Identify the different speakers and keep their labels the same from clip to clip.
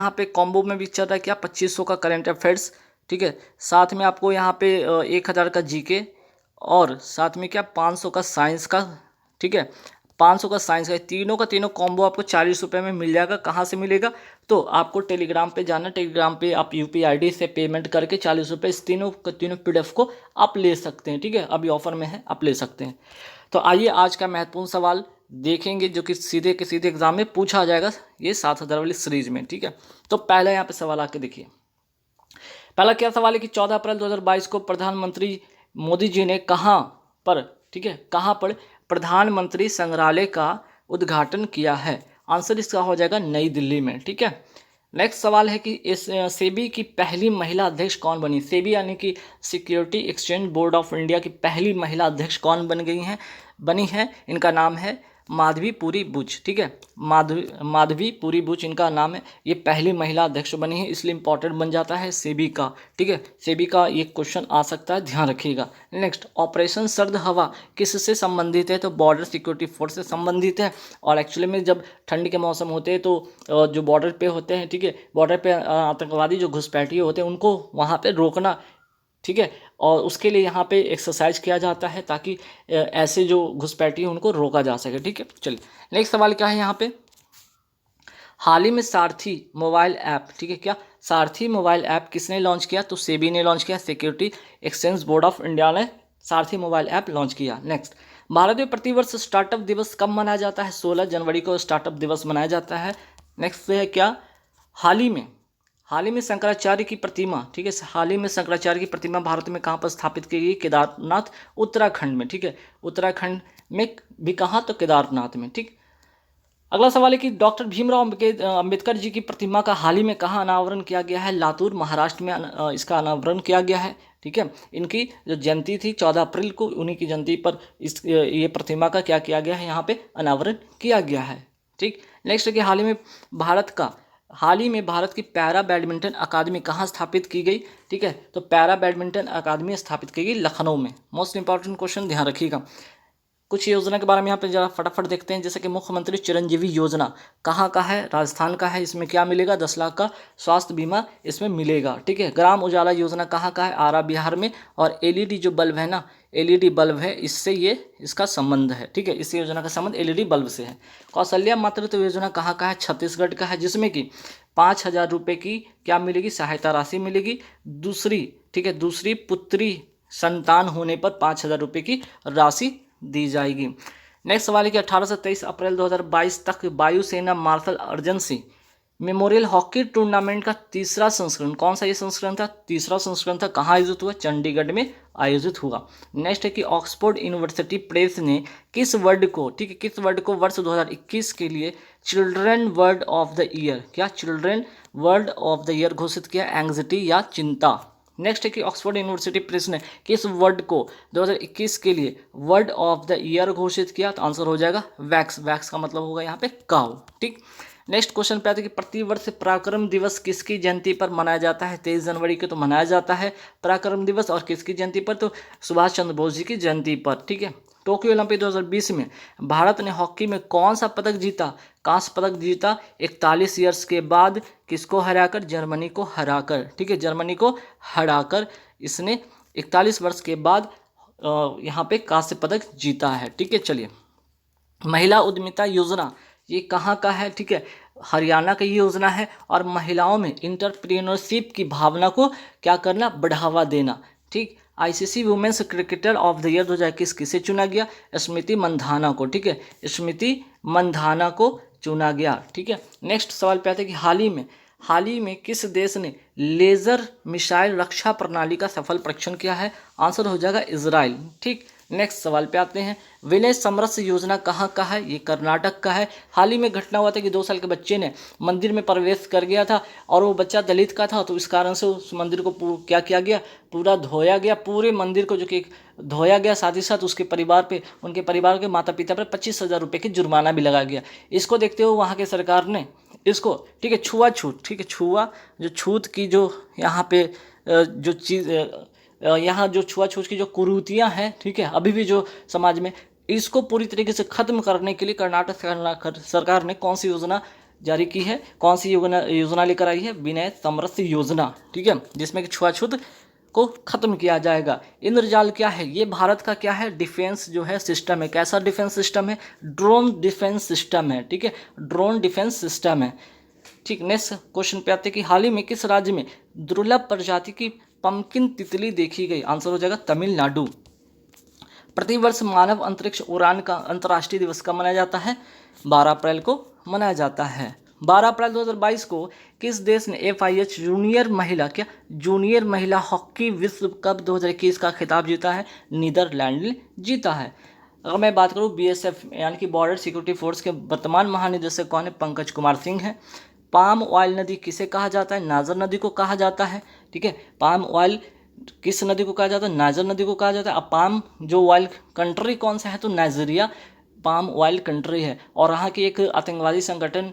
Speaker 1: यहाँ पे कॉम्बो में भी चल रहा है क्या 2500 का करंट अफेयर्स, ठीक है। साथ में आपको यहाँ पे 1000 का जीके और साथ में क्या 500 का साइंस का, ठीक है। 500 का साइंस का, तीनों का तीनों कॉम्बो आपको 40 रुपये में मिल जाएगा। कहाँ से मिलेगा? तो आपको टेलीग्राम पे जाना, टेलीग्राम पे आप UPI ID से पेमेंट करके 40 रुपये इस तीनों PDF को आप ले सकते हैं, ठीक है। अभी ऑफर में है, आप ले सकते हैं। तो आइए आज का महत्वपूर्ण सवाल देखेंगे जो कि सीधे के सीधे एग्जाम में पूछा जाएगा, ये 7000 वाली सीरीज में, ठीक है। तो पहले यहाँ पे सवाल आके देखिए। पहला क्या सवाल है कि 14 अप्रैल 2022 को प्रधानमंत्री मोदी जी ने कहाँ पर, ठीक है, कहाँ पर प्रधानमंत्री संग्रहालय का उद्घाटन किया है? आंसर इसका हो जाएगा नई दिल्ली में, ठीक है। नेक्स्ट सवाल है कि इस सेबी की पहली महिला अध्यक्ष कौन बनी? सेबी यानी कि security exchange board of India की पहली महिला अध्यक्ष कौन बनी है? इनका नाम है माधवी पुरी बुच, ठीक है। माधवी पुरी बुच इनका नाम है। ये पहली महिला अध्यक्ष बनी है, इसलिए इंपॉर्टेंट बन जाता है सेबी का, ठीक है। सेबी का ये क्वेश्चन आ सकता है, ध्यान रखिएगा। नेक्स्ट, ऑपरेशन सर्द हवा किससे संबंधित है? तो बॉर्डर सिक्योरिटी फोर्स से संबंधित है। और एक्चुअली में जब ठंड के मौसम होते हैं तो जो बॉर्डर पे होते हैं, ठीक है, बॉर्डर पे आतंकवादी जो घुसपैठिए होते हैं उनको वहाँ पे रोकना, ठीक है। और उसके लिए यहाँ पे एक्सरसाइज किया जाता है ताकि ऐसे जो घुसपैठिए उनको रोका जा सके, ठीक है। चलिए नेक्स्ट सवाल क्या है यहाँ पे, हाल ही में सारथी मोबाइल ऐप, ठीक है, क्या सारथी मोबाइल ऐप किसने लॉन्च किया? तो सेबी ने लॉन्च किया, security exchange board of India ने सारथी मोबाइल ऐप लॉन्च किया। नेक्स्ट, भारत में प्रतिवर्ष स्टार्टअप दिवस कब मनाया जाता है? 16 जनवरी को स्टार्टअप दिवस मनाया जाता है। नेक्स्ट है क्या, हाल ही में शंकराचार्य की प्रतिमा, ठीक है, हाल ही में शंकराचार्य की प्रतिमा भारत में कहाँ पर स्थापित की गई? केदारनाथ उत्तराखंड में, ठीक है। उत्तराखंड में भी कहाँ? तो केदारनाथ में, ठीक। अगला सवाल है कि डॉक्टर भीमराव अंबेडकर जी की प्रतिमा का हाल ही में कहाँ अनावरण किया गया है? लातूर महाराष्ट्र में इसका अनावरण किया गया है, ठीक है। इनकी जो जयंती थी 14 अप्रैल को, उन्हीं की जयंती पर ये प्रतिमा का क्या किया गया है? यहाँ पे अनावरण किया गया है, ठीक। नेक्स्ट है कि हाल ही में भारत की पैरा बैडमिंटन अकादमी कहाँ स्थापित की गई? ठीक है, तो पैरा बैडमिंटन अकादमी स्थापित की गई लखनऊ में। मोस्ट इंपॉर्टेंट क्वेश्चन, ध्यान रखिएगा। कुछ योजना के बारे में यहाँ पे जरा फटाफट देखते हैं, जैसे कि मुख्यमंत्री चिरंजीवी योजना कहाँ का है? राजस्थान का है। इसमें क्या मिलेगा? 10 लाख का स्वास्थ्य बीमा इसमें मिलेगा, ठीक है। ग्राम उजाला योजना कहाँ का है? आरा बिहार में। और LED जो बल्ब है ना, LED बल्ब है, इससे ये इसका संबंध है, ठीक है। इस योजना का संबंध LED बल्ब से है। कौशल्या मातृत्व योजना कहाँ का है? छत्तीसगढ़ का है, जिसमें कि 5000 रुपये की क्या मिलेगी? सहायता राशि मिलेगी। दूसरी, ठीक है, दूसरी पुत्री संतान होने पर 5000 रुपये की राशि दी जाएगी। नेक्स्ट सवाल है कि 18 से 23 अप्रैल 2022 तक वायुसेना martial Arjan Singh memorial hockey tournament का तीसरा संस्करण, कौन सा ये संस्करण था? तीसरा संस्करण था। कहाँ आयोजित हुआ? चंडीगढ़ में आयोजित हुआ। नेक्स्ट है कि ऑक्सफोर्ड यूनिवर्सिटी प्रेस ने किस वर्ड को, ठीक है, किस वर्ड को वर्ष 2021 के लिए children word of the year, क्या children word of the year घोषित किया? एंग्जाइटी या चिंता। नेक्स्ट है कि ऑक्सफोर्ड यूनिवर्सिटी प्रेस ने किस वर्ड को 2021 के लिए वर्ड ऑफ द ईयर घोषित किया? तो आंसर हो जाएगा वैक्स। वैक्स का मतलब होगा यहाँ पे काउ, ठीक। नेक्स्ट क्वेश्चन पे आता है कि प्रतिवर्ष पराक्रम दिवस किसकी जयंती पर मनाया जाता है? 23 जनवरी को तो मनाया जाता है पराक्रम दिवस। और किसकी जयंती पर? तो सुभाष चंद्र बोस जी की जयंती पर, ठीक है। टोक्यो ओलंपिक 2020 में भारत ने हॉकी में कौन सा पदक जीता? कांस्य पदक जीता। 41 ईयर्स के बाद किसको हराकर? जर्मनी को हराकर, ठीक है, जर्मनी को हराकर इसने 41 वर्ष के बाद यहाँ पे कांस्य पदक जीता है, ठीक है। चलिए, महिला उद्यमिता योजना ये कहाँ का है? ठीक है, हरियाणा की योजना है। और महिलाओं में इंटरप्रेन्योरशिप की भावना को क्या करना? बढ़ावा देना, ठीक। ICC women's cricketer of the year 2021 किसे चुना गया? स्मृति मंधाना को, ठीक है, स्मृति मंधाना को चुना गया, ठीक है। नेक्स्ट सवाल पे आते हैं कि हाल ही में किस देश ने लेजर मिसाइल रक्षा प्रणाली का सफल परीक्षण किया है? आंसर हो जाएगा इजराइल, ठीक। नेक्स्ट सवाल पे आते हैं, विनय समरस योजना कहाँ का है? ये कर्नाटक का है। हाल ही में घटना हुआ था कि 2 साल के बच्चे ने मंदिर में प्रवेश कर गया था और वो बच्चा दलित का था, तो इस कारण से उस मंदिर को क्या किया गया? पूरा धोया गया, पूरे मंदिर को जो कि धोया गया। साथ ही साथ उसके परिवार पे, उनके परिवार के माता पिता पर 25,000 रुपये की जुर्माना भी लगा गया। इसको देखते हुए वहाँ के सरकार ने इसको, ठीक है, छुआछूत, ठीक है, जो छूत की जो यहाँ पे जो चीज़ यहाँ जो छुआछूत की जो कुरीतियाँ हैं, ठीक है, अभी भी जो समाज में, इसको पूरी तरीके से खत्म करने के लिए कर्नाटक सरकार ने कौन सी योजना जारी की है, कौन सी योजना लेकर आई है, विनय समरस योजना, ठीक है, जिसमें कि छुआछूत को खत्म किया जाएगा। इंद्रजाल क्या है, ये भारत का क्या है, डिफेंस जो है सिस्टम है। कैसा डिफेंस सिस्टम है, ड्रोन डिफेंस सिस्टम है, ठीक है, ड्रोन डिफेंस सिस्टम है। ठीक, नेक्स्ट क्वेश्चन पे आते हैं कि हाल ही में किस राज्य में दुर्लभ प्रजाति की पंपकिन तितली देखी गई, आंसर हो जाएगा तमिलनाडु। प्रतिवर्ष मानव अंतरिक्ष उड़ान का अंतर्राष्ट्रीय दिवस कब मनाया जाता है, 12 अप्रैल को मनाया जाता है। 12 अप्रैल 2022 को किस देश ने FIH जूनियर महिला हॉकी विश्व कप 2021 का खिताब जीता है, नीदरलैंड ने जीता है। अगर मैं बात करूँ BSF यानी कि बॉर्डर सिक्योरिटी फोर्स के वर्तमान महानिदेशक कौन है, पंकज कुमार सिंह है। पाम ऑयल नदी किसे कहा जाता है, नाजर नदी को कहा जाता है, ठीक है। पाम ऑयल किस नदी को कहा जाता है, नाइजर नदी को कहा जाता है। अब पाम जो ऑयल कंट्री कौन सा है, तो नाइजीरिया पाम ऑयल कंट्री है। और वहाँ की एक आतंकवादी संगठन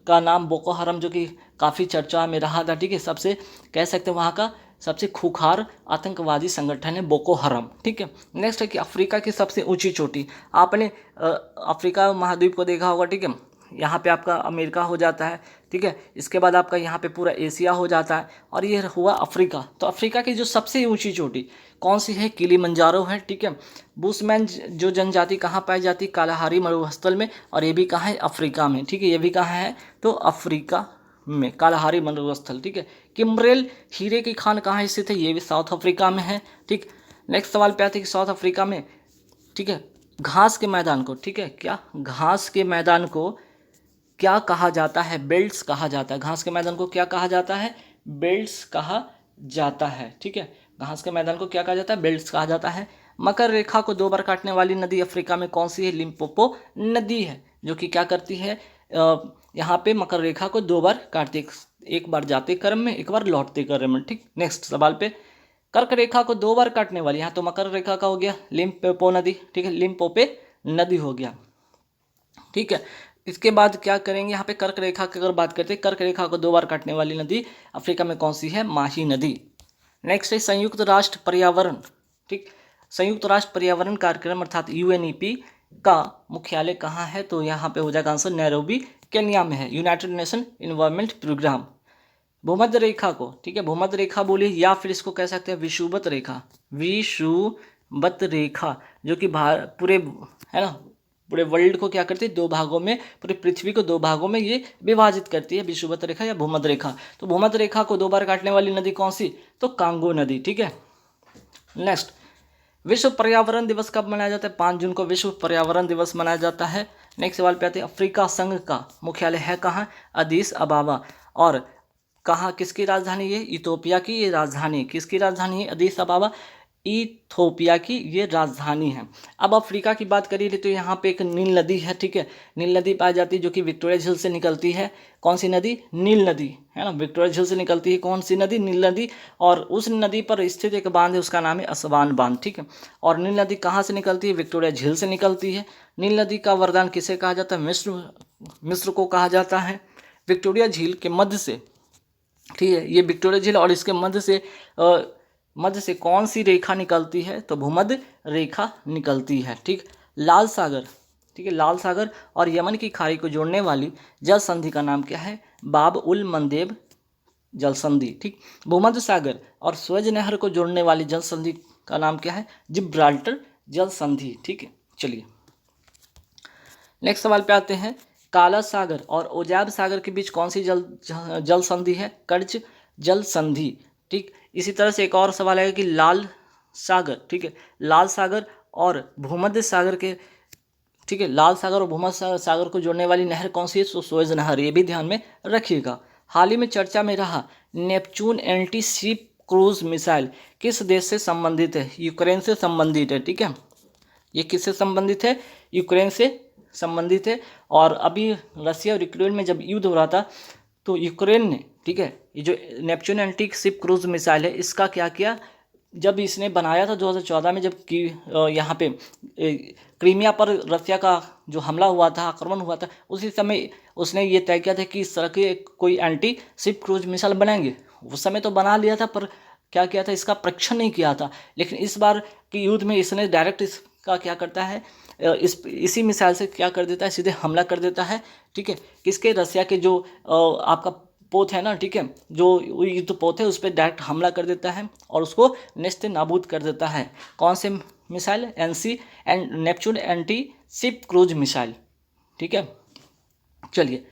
Speaker 1: का नाम बोको हरम, जो कि काफ़ी चर्चा में रहा था, ठीक है, सबसे कह सकते हैं वहाँ का सबसे खूंखार आतंकवादी संगठन है बोको हरम, ठीक है। नेक्स्ट है कि अफ्रीका की सबसे ऊंची चोटी, आपने अफ्रीका महाद्वीप को देखा होगा, ठीक है, यहाँ पे आपका अमेरिका हो जाता है, ठीक है, इसके बाद आपका यहाँ पे पूरा एशिया हो जाता है, और ये हुआ अफ्रीका। तो अफ्रीका की जो सबसे ऊंची चोटी कौन सी है, किलिमंजारो है, ठीक है। बुशमैन जो जनजाति कहाँ पाई जाती है, कालाहारी मरुस्थल में, और ये भी कहाँ है, अफ्रीका में, ठीक है, ये भी कहाँ है, तो अफ्रीका में कालाहारी मरुस्थल, ठीक है। किम्ब्रेल हीरे की खान कहाँ स्थित है, ये भी साउथ अफ्रीका में है, ठीक। नेक्स्ट सवाल पे आते हैं कि साउथ अफ्रीका में, ठीक है, घास के मैदान को, ठीक है, क्या घास के मैदान को क्या कहा जाता है, बेल्ट्स कहा जाता है। घास के मैदान को क्या कहा जाता है, बेल्ट्स कहा जाता है, ठीक है। घास के मैदान को क्या कहा जाता है, बेल्ट्स कहा जाता है। मकर रेखा को 2 बार काटने वाली नदी अफ्रीका में कौन सी है, लिम्पोपो नदी है, जो कि क्या करती है, यहाँ पे मकर रेखा को 2 बार काटती है, एक बार जाते क्रम में, एक बार लौटते क्रम में, ठीक। नेक्स्ट सवाल पे, कर्क रेखा को 2 बार काटने वाली, यहाँ तो मकर रेखा का हो गया लिम्पोपो नदी, ठीक है, लिम्पोपो नदी हो गया, ठीक है। इसके बाद क्या करेंगे, यहाँ पे कर्क रेखा की अगर बात करते हैं, कर्क रेखा को 2 बार काटने वाली नदी अफ्रीका में कौन सी है, माही नदी। नेक्स्ट है संयुक्त राष्ट्र पर्यावरण, ठीक, संयुक्त राष्ट्र पर्यावरण कार्यक्रम अर्थात UNEP का मुख्यालय कहाँ है, तो यहाँ पे हो जाएगा आंसर नैरोबी केन्या में है, यूनाइटेड नेशन इन्वायरमेंट प्रोग्राम। भूमध्य रेखा को, ठीक है, भूमध्य रेखा बोलिए, या फिर इसको कह सकते हैं विषुवत रेखा, विषुवत रेखा, जो कि पूरे है ना, पूरे वर्ल्ड को क्या करती है, 2 भागों में, पूरी पृथ्वी को 2 भागों में ये विभाजित करती है, विषुवत रेखा या भूमध्य रेखा। तो भूमध्य रेखा को 2 बार काटने वाली नदी कौन सी, तो कांगो नदी, ठीक है। नेक्स्ट, विश्व पर्यावरण दिवस कब मनाया जाता है, 5 जून को विश्व पर्यावरण दिवस मनाया जाता है। नेक्स्ट सवाल पे आते हैं, अफ्रीका संघ का मुख्यालय है कहाँ, अदीस अबाबा, और कहाँ, किसकी राजधानी है, इथोपिया की ये राजधानी, किसकी राजधानी है, अदीस अबाबा, इथोपिया की ये राजधानी है। अब अफ्रीका की बात करिए तो यहाँ पे एक नील नदी है, ठीक है, नील नदी पाई जाती है, जो कि विक्टोरिया झील से निकलती है। कौन सी नदी, नील नदी, है ना, विक्टोरिया झील से निकलती है कौन सी नदी, नील नदी। और उस नदी पर स्थित एक बांध है, उसका नाम है असवान बांध, ठीक है। और नील नदी कहाँ से निकलती है, विक्टोरिया झील से निकलती है। नील नदी का वरदान किसे कहा जाता है, मिस्र को कहा जाता है। विक्टोरिया झील के मध्य से, ठीक है, ये विक्टोरिया झील और इसके मध्य से कौन सी रेखा निकलती है, तो भूमध्य रेखा निकलती है, ठीक। लाल सागर, ठीक है, लाल सागर और यमन की खाड़ी को जोड़ने वाली जल संधि का नाम क्या है, बाब उल मंदेब जल संधि, ठीक। भूमध्य सागर और स्वेज नहर को जोड़ने वाली जल संधि का नाम क्या है, जिब्राल्टर जल संधि, ठीक है। चलिए नेक्स्ट सवाल पे आते हैं, काला सागर और ओजाब सागर के बीच कौन सी जल संधि है, कर्ज जल संधि, ठीक। इसी तरह से एक और सवाल है कि लाल सागर, ठीक है, लाल सागर और भूमध्य सागर के, ठीक है, लाल सागर और भूमध्य सागर को जोड़ने वाली नहर कौन सी है, तो सुएज नहर, ये भी ध्यान में रखिएगा। हाल ही में चर्चा में रहा Neptune anti ship cruise missile किस देश से संबंधित है, यूक्रेन से संबंधित है, ठीक है, ये किससे संबंधित है, यूक्रेन से संबंधित है। और अभी रसिया और यूक्रेन में जब युद्ध हो रहा था तो यूक्रेन ने, ठीक है, ये जो Neptune anti ship cruise missile है, इसका क्या किया, जब इसने बनाया था 2014 में, जब कि यहाँ पे क्रीमिया पर रसिया का जो हमला हुआ था, आक्रमण हुआ था, उसी समय उसने ये तय किया था कि इस तरह के कोई एंटी शिप क्रूज मिसाइल बनाएंगे। उस समय तो बना लिया था, पर क्या किया था, इसका परीक्षण नहीं किया था। लेकिन इस बार की युद्ध में इसने डायरेक्ट इसका क्या करता है, इसी मिसाइल से क्या कर देता है, सीधे हमला कर देता है, ठीक है, किसके, रसिया के जो आपका पोत है ना, ठीक है, जो युद्ध पोत है उस पर डायरेक्ट हमला कर देता है और उसको नेस्त नाबूद कर देता है। कौन से missile, NC and Neptune anti ship cruise missile, ठीक है। चलिए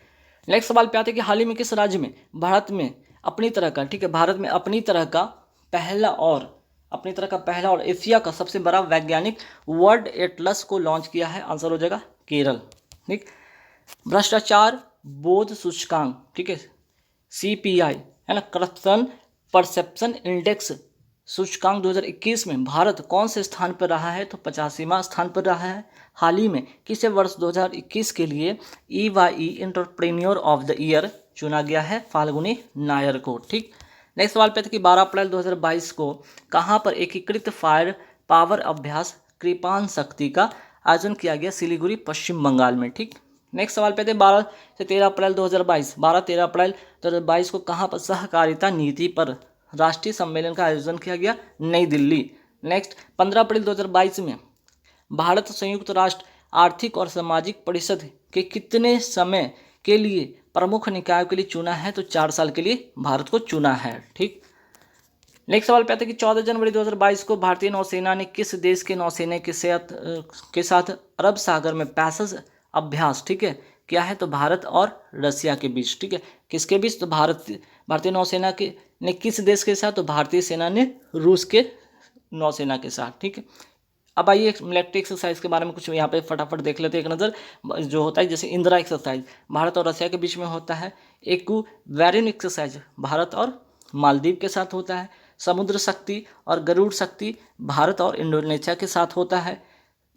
Speaker 1: नेक्स्ट सवाल पे आते हैं कि हाल ही में किस राज्य में भारत में अपनी तरह का, ठीक है, भारत में अपनी तरह का पहला और एशिया का सबसे बड़ा वैज्ञानिक वर्ल्ड एटलस को लॉन्च किया है। आंसर हो जाएगा केरल, ठीक। भ्रष्टाचार बोध सूचकांक, ठीक है, CPI है ना, करप्शन परसेप्शन इंडेक्स सूचकांक 2021 में भारत कौन से स्थान पर रहा है, तो 85वां स्थान पर रहा है। हाल ही में किसे वर्ष 2021 के लिए EYE entrepreneur of the year चुना गया है, फाल्गुनी नायर को, ठीक। नेक्स्ट सवाल पे था कि 12 अप्रैल 2022 को कहाँ पर एकीकृत फायर पावर अभ्यास कृपाण शक्ति का आयोजन किया गया, सिलीगुड़ी पश्चिम बंगाल में, ठीक। नेक्स्ट सवाल पे थे 12 से 13 अप्रैल 2022, 12-13 अप्रैल 2022 को कहाँ पर सहकारिता नीति पर राष्ट्रीय सम्मेलन का आयोजन किया गया, नई दिल्ली। नेक्स्ट 15 अप्रैल 2022 में भारत संयुक्त राष्ट्र आर्थिक और सामाजिक परिषद के कितने समय के लिए प्रमुख निकायों के लिए चुना है, तो 4 साल के लिए भारत को चुना है, ठीक। नेक्स्ट सवाल पे आता है कि 14 जनवरी 2022 को भारतीय नौसेना ने किस देश के नौसेना के साथ अरब सागर में पैसेज अभ्यास, ठीक है, क्या है, तो भारत और रसिया के बीच, ठीक है, किसके बीच, तो भारतीय नौसेना के ने किस देश के साथ, तो भारतीय सेना ने रूस के नौसेना के साथ, ठीक है। अब आइए मिलिट्री एक्सरसाइज के बारे में कुछ यहाँ पे फटाफट देख लेते हैं एक नज़र। जो होता है जैसे इंदिरा एक्सरसाइज भारत और रसिया के बीच में होता है, एक्वेरियन एक्सरसाइज भारत और मालदीव के साथ होता है, समुद्र शक्ति और गरुड़ शक्ति भारत और इंडोनेशिया के साथ होता है।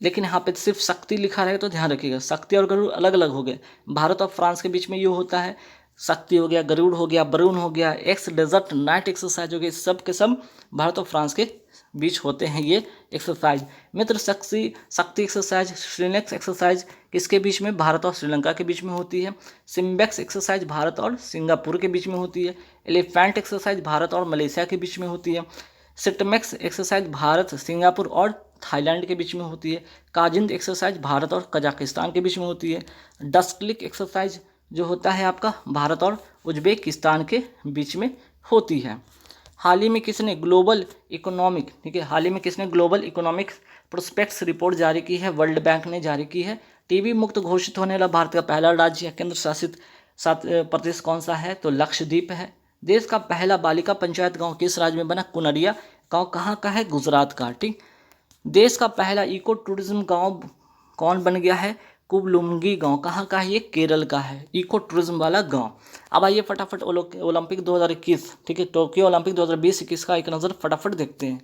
Speaker 1: लेकिन यहाँ पे सिर्फ शक्ति लिखा रहे तो ध्यान रखिएगा, शक्ति और गरुड़ अलग अलग हो गए। भारत और फ्रांस के बीच में ये होता है, शक्ति हो गया, गरुड़ हो गया, बरून हो गया, एक्स डेजर्ट नाइट एक्सरसाइज हो गई, सब के सब भारत और फ्रांस के बीच होते हैं ये एक्सरसाइज। मित्र शक्ति एक्सरसाइज, श्रीनेक्स एक्सरसाइज किसके बीच में, भारत और श्रीलंका के बीच में होती है। सिम्बेक्स एक्सरसाइज भारत और सिंगापुर के बीच में होती है। एलिफेंट एक्सरसाइज भारत और मलेशिया के बीच में होती है। सिटमेक्स एक्सरसाइज भारत, सिंगापुर और थाईलैंड के बीच में होती है। काजिंद एक्सरसाइज भारत और कजाकिस्तान के बीच में होती है। डस्क्लिक एक्सरसाइज जो होता है आपका भारत और उज्बेकिस्तान के बीच में होती है। हाल ही में किसने ग्लोबल इकोनॉमिक, ठीक है, हाल ही में किसने ग्लोबल इकोनॉमिक प्रोस्पेक्ट्स रिपोर्ट जारी की है, वर्ल्ड बैंक ने जारी की है। टीबी मुक्त घोषित होने वाला भारत का पहला राज्य या केंद्र शासित प्रदेश कौन सा है, तो लक्षद्वीप है। देश का पहला बालिका पंचायत गांव किस राज्य में बना, कुनरिया गांव कहाँ का है, गुजरात का, ठीक। देश का पहला इको टूरिज्म गांव कौन बन गया है, कुबलुंगी गांव कहाँ का है, ये केरल का है, इको टूरिज्म वाला गांव। अब आइए फटाफट ओलंपिक 2021, ठीक है, टोक्यो ओलंपिक 2020-21 का एक नज़र फटाफट देखते हैं।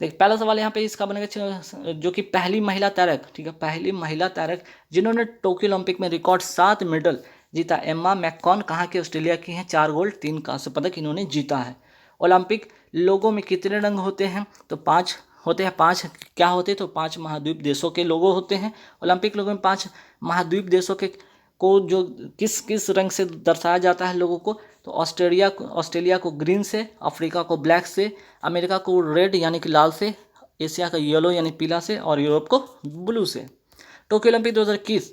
Speaker 1: देख पहला सवाल यहाँ पे इसका बनेगा जो कि पहली महिला तैराक, ठीक है, पहली महिला तैराक जिन्होंने टोक्यो ओलंपिक में रिकॉर्ड 7 मेडल जीता, एम्मा मैककॉन कहाँ के, ऑस्ट्रेलिया की हैं, 4 गोल्ड 3 कांस्य पदक इन्होंने जीता है। ओलंपिक लोगों में कितने रंग होते हैं, तो 5 होते हैं। 5 क्या होते हैं, तो 5 महाद्वीप देशों के लोगो होते हैं। ओलंपिक लोगों में 5 महाद्वीप देशों के को जो किस किस रंग से दर्शाया जाता है लोगों को, तो ऑस्ट्रेलिया को ग्रीन से, अफ्रीका को ब्लैक से, अमेरिका को रेड यानी कि लाल से, एशिया का येलो यानी पीला से, और यूरोप को ब्लू से। टोक्यो ओलंपिक 2021,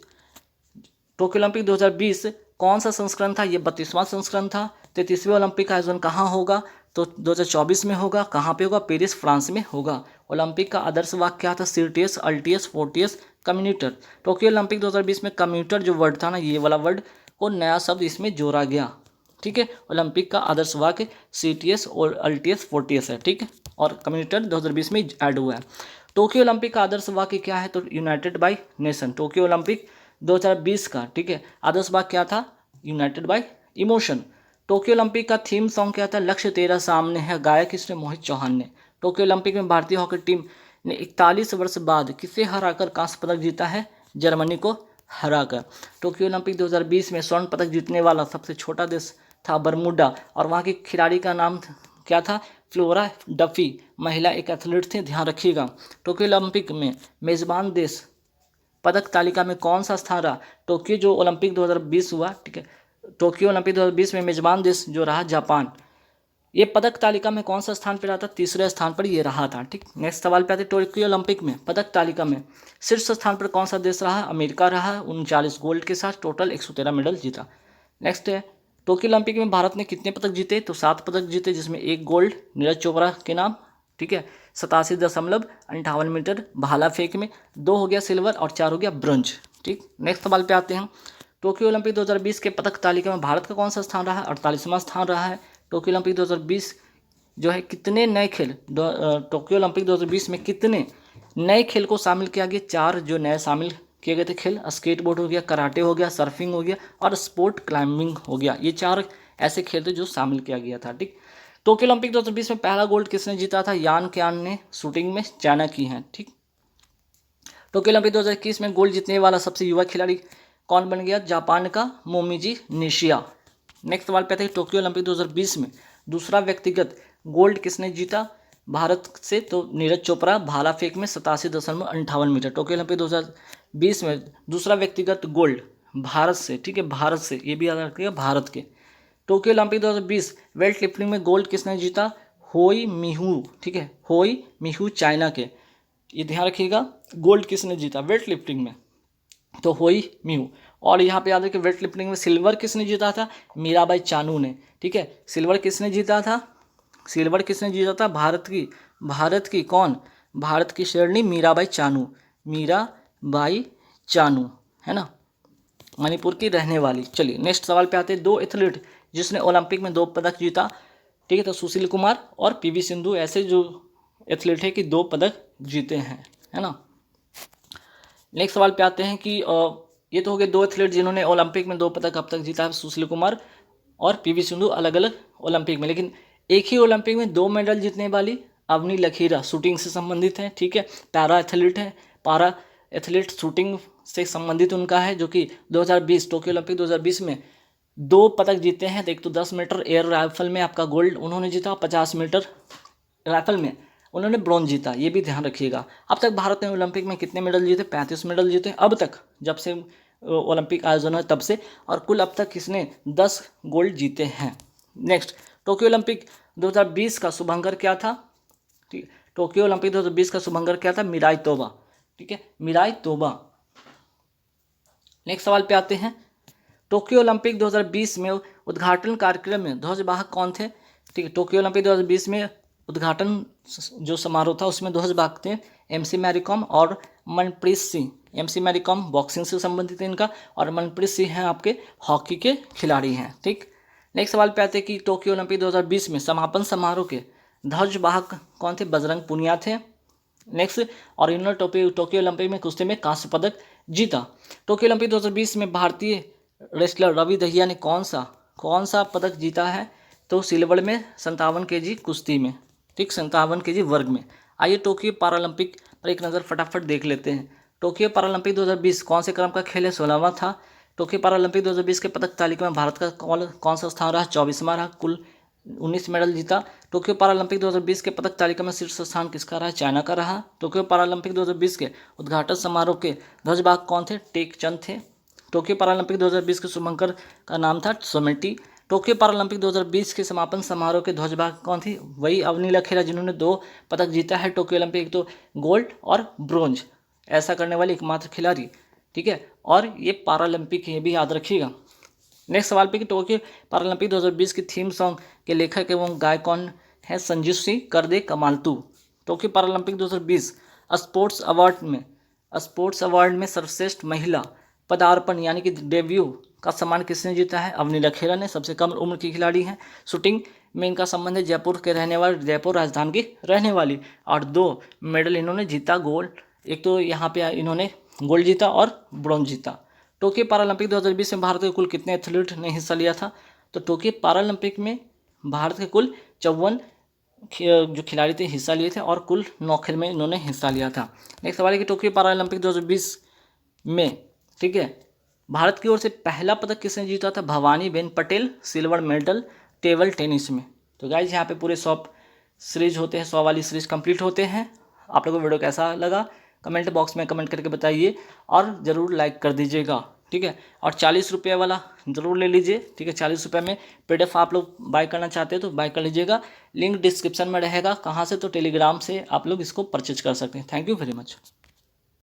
Speaker 1: टोक्यो ओलंपिक 2020 कौन सा संस्करण था, ये 32वां संस्करण था। 33वें ओलंपिक का आयोजन कहाँ होगा, तो 2024 में होगा। कहाँ पे होगा, पेरिस फ्रांस में होगा। ओलंपिक का आदर्श वाक्य क्या था, सीटीएस, अल्टीएस, फोर्टियस, कम्यूटर। टोक्यो ओलंपिक 2020 में कम्यूटर जो वर्ड था ना, ये वाला वर्ड को नया शब्द इसमें जोड़ा गया, ठीक है। ओलंपिक का आदर्श वाक्य सीटीएस और अल्टीएस, फोर्टियस है, ठीक है, और कम्यूटर 2020 में ऐड हुआ है। टोक्यो ओलंपिक का आदर्श वाक्य क्या है, तो united by nation. Tokyo Olympic 2020 का, ठीक है, आदर्श वाक्य क्या था, united by emotion. Tokyo Olympic का थीम सॉन्ग क्या था, लक्ष्य तेरा सामने है, गायक किसने, मोहित चौहान ने। टोक्यो ओलंपिक में भारतीय हॉकी टीम ने 41 वर्ष बाद किसे हराकर कांस्य पदक जीता है, जर्मनी को हराकर। टोक्यो ओलंपिक 2020 में स्वर्ण पदक जीतने वाला सबसे छोटा देश था बरमूडा, और वहाँ की खिलाड़ी का नाम क्या था, फ्लोरा डफी, महिला एक एथलीट थी, ध्यान रखिएगा। टोक्यो ओलंपिक में मेजबान देश पदक तालिका में कौन सा स्थान रहा, टोक्यो जो ओलंपिक 2020 हुआ, ठीक है, टोक्यो ओलंपिक 2020 में मेजबान देश जो रहा जापान। ये पदक तालिका में कौन सा स्थान पर रहा था? तीसरे स्थान पर ये रहा था। ठीक, नेक्स्ट सवाल पे आते हैं, टोक्यो ओलंपिक में पदक तालिका में शीर्ष स्थान पर कौन सा देश रहा? अमेरिका रहा, 39 गोल्ड के साथ टोटल 113 मेडल जीता। नेक्स्ट है, टोक्यो ओलंपिक में भारत ने कितने पदक जीते? तो 7 पदक जीते, जिसमें 1 गोल्ड नीरज चोपड़ा के नाम, ठीक है, 87.58 मीटर भाला फेंक में, 2 हो गया सिल्वर और 4 हो गया ब्रॉन्ज। ठीक, नेक्स्ट सवाल पे आते हैं, टोक्यो ओलंपिक 2020 के पदक तालिका में भारत का कौन सा स्थान रहा है? 48वां स्थान रहा है। टोक्यो ओलंपिक 2020 जो है कितने नए खेल, टोक्यो ओलंपिक 2020 में कितने नए खेल को शामिल किया गया? 4 जो नए शामिल किए गए थे खेल, स्केटबोर्ड हो गया, कराटे हो गया, सर्फिंग हो गया और स्पोर्ट क्लाइंबिंग हो गया। ये 4 ऐसे खेल थे जो शामिल किया गया था। ठीक, टोक्यो ओलंपिक 2020 में पहला गोल्ड किसने जीता था? यान क्यान ने शूटिंग में, चाइना की है। ठीक, टोक्यो ओलंपिक 2021 में गोल्ड जीतने वाला सबसे युवा खिलाड़ी कौन बन गया? जापान का मोमिजी निशिया। नेक्स्ट सवाल पे आते हैं, टोक्यो ओलंपिक 2020 में दूसरा व्यक्तिगत गोल्ड किसने जीता भारत से? तो नीरज चोपड़ा भाला फेंक में 87.58 मीटर। टोक्यो ओलंपिक 2020 में दूसरा व्यक्तिगत गोल्ड भारत से, ठीक है, भारत से, ये भी याद रखिएगा, भारत के। टोक्यो ओलंपिक 2020 वेट लिफ्टिंग में गोल्ड किसने जीता? होई मिहू, ठीक है, होई मिहू चाइना के, ये ध्यान रखिएगा, गोल्ड किसने जीता वेट लिफ्टिंग में? तो होई मिहू। और यहाँ पे याद रखिए, वेट लिफ्टिंग में सिल्वर किसने जीता था? मीराबाई चानू ने। ठीक है, सिल्वर किसने जीता था? सिल्वर किसने जीता था? भारत की कौन? भारत की शेरनी मीराबाई चानू, मीराबाई चानू, है ना, मणिपुर की रहने वाली। चलिए नेक्स्ट सवाल पे आते हैं, 2 एथलीट जिसने ओलंपिक में 2 पदक जीता, ठीक है, तो सुशील कुमार और पीवी सिंधु ऐसे जो एथलीट है कि 2 पदक जीते हैं, है ना। नेक्स्ट सवाल पे आते हैं कि ये तो हो गए 2 एथलीट जिन्होंने ओलंपिक में 2 पदक अब तक जीता है, सुशील कुमार और पीवी सिंधु अलग अलग ओलंपिक में। लेकिन एक ही ओलंपिक में 2 मेडल जीतने वाली अवनी लकीरा शूटिंग से संबंधित है, ठीक है, पैरा एथलीट है, पैरा एथलीट शूटिंग से संबंधित उनका है, जो कि 2020 टोक्यो ओलंपिक 2020 में 2 पदक जीते हैं। एक तो 10 मीटर एयर राइफल में आपका गोल्ड उन्होंने जीता, 50 मीटर राइफल में उन्होंने ब्रॉन्ज जीता, ये भी ध्यान रखिएगा। अब तक भारत ने ओलंपिक में कितने मेडल जीते? 35 मेडल जीते अब तक, जब से ओलंपिक आयोजन है तब से, और कुल अब तक किसने 10 गोल्ड जीते हैं। नेक्स्ट, टोक्यो ओलंपिक 2020 का शुभंकर क्या था? ठीक, टोक्यो ओलंपिक 2020 का शुभंकर क्या था? मिराई तोबा, ठीक है, मिराई तोबा। नेक्स्ट सवाल पे आते हैं, टोक्यो ओलंपिक 2020 में उद्घाटन कार्यक्रम में ध्वजवाहक कौन थे? ठीक है, टोक्यो ओलंपिक 2020 में उद्घाटन जो समारोह था उसमें ध्वजवाहक थे एमसी मैरीकॉम और मनप्रीत सिंह। एमसी मैरीकॉम बॉक्सिंग से संबंधित है इनका, और मनप्रीत सिंह हैं आपके हॉकी के खिलाड़ी हैं। ठीक, नेक्स्ट सवाल पे आते हैं कि टोक्यो ओलंपिक 2020 में समापन समारोह के ध्वजवाहक कौन थे? बजरंग पुनिया थे। नेक्स्ट, और इन्होंने टोक्यो ओलंपिक में कुश्ती में कांस्य पदक जीता। टोक्यो ओलंपिक 2020 में भारतीय रेसलर रवि दहिया ने कौन सा पदक जीता है? तो सिल्वर में 57 केजी कुश्ती में, ठीक, 57 केजी वर्ग में। आइए टोक्यो पैरालंपिक पर एक नज़र फटाफट देख लेते हैं। टोक्यो पैरालंपिक 2020 कौन से क्रम का खेल है? 16वां था। टोक्यो पैरालंपिक 2020 के पदक तालिका में भारत का कौन सा स्थान रहा? 24वां रहा, कुल 19 मेडल जीता। टोक्यो पैरालंपिक 2020 के पदक तालिका में शीर्ष स्थान किसका रहा? चाइना का रहा। टोक्यो पैरालंपिक 2020 के उद्घाटन समारोह के ध्वजवाहक कौन थे? टेक चंद थे। टोक्यो पैरालंपिक 2020 के शुभंकर का नाम था सोमेटी। टोक्यो पैरालंपिक 2020 के समापन समारोह के ध्वजवाहक कौन थी? वही अवनी लखेरा जिन्होंने 2 पदक जीता है टोक्यो ओलंपिक, तो गोल्ड और ब्रोंज, ऐसा करने वाली एकमात्र खिलाड़ी, ठीक है, और ये पैरालंपिक, ये भी याद रखिएगा। नेक्स्ट सवाल पे कि टोक्यो पैरालंपिक 2020 की थीम सॉन्ग के लेखक एवं गायक कौन है? संजीव सिंह कर दे कमालतू। टोक्यो पैरालंपिक 2020 स्पोर्ट्स अवार्ड में सर्वश्रेष्ठ महिला पदार्पण यानी कि डेब्यू का सम्मान किसने जीता है? अवनी लखेरा ने, सबसे कम उम्र की खिलाड़ी हैं। शूटिंग में इनका संबंध है जयपुर के रहने वाले, जयपुर राजस्थान की रहने वाली, और 2 मेडल इन्होंने जीता गोल्ड, एक तो यहाँ पे इन्होंने गोल्ड जीता और ब्रॉन्ज जीता। टोक्यो पैरालंपिक 2020 में भारत के कुल कितने एथलीट ने हिस्सा लिया था? तो टोक्यो पैरालंपिक में भारत के कुल 54 जो खिलाड़ी थे हिस्सा लिए थे, और कुल 9 खेल में इन्होंने हिस्सा लिया था। नेक्स्ट सवाल है कि टोक्यो पैरालंपिक 2020 में, ठीक है, भारत की ओर से पहला पदक किसने जीता था? Bhavani Ben Patel, silver medal table tennis में। तो गाइज यहाँ पे पूरे 100 सीरीज होते हैं, 100 वाली सीरीज कंप्लीट होते हैं। आप लोगों को वीडियो कैसा लगा कमेंट बॉक्स में कमेंट करके बताइए, और ज़रूर लाइक कर दीजिएगा। ठीक है। और 40 रुपये वाला ज़रूर ले लीजिए, ठीक है। 40 रुपये में PDF आप लोग बाय करना चाहते हैं तो बाय कर लीजिएगा। लिंक डिस्क्रिप्शन में रहेगा, कहाँ से, तो टेलीग्राम से आप लोग इसको परचेज कर सकते हैं। Thank you very much.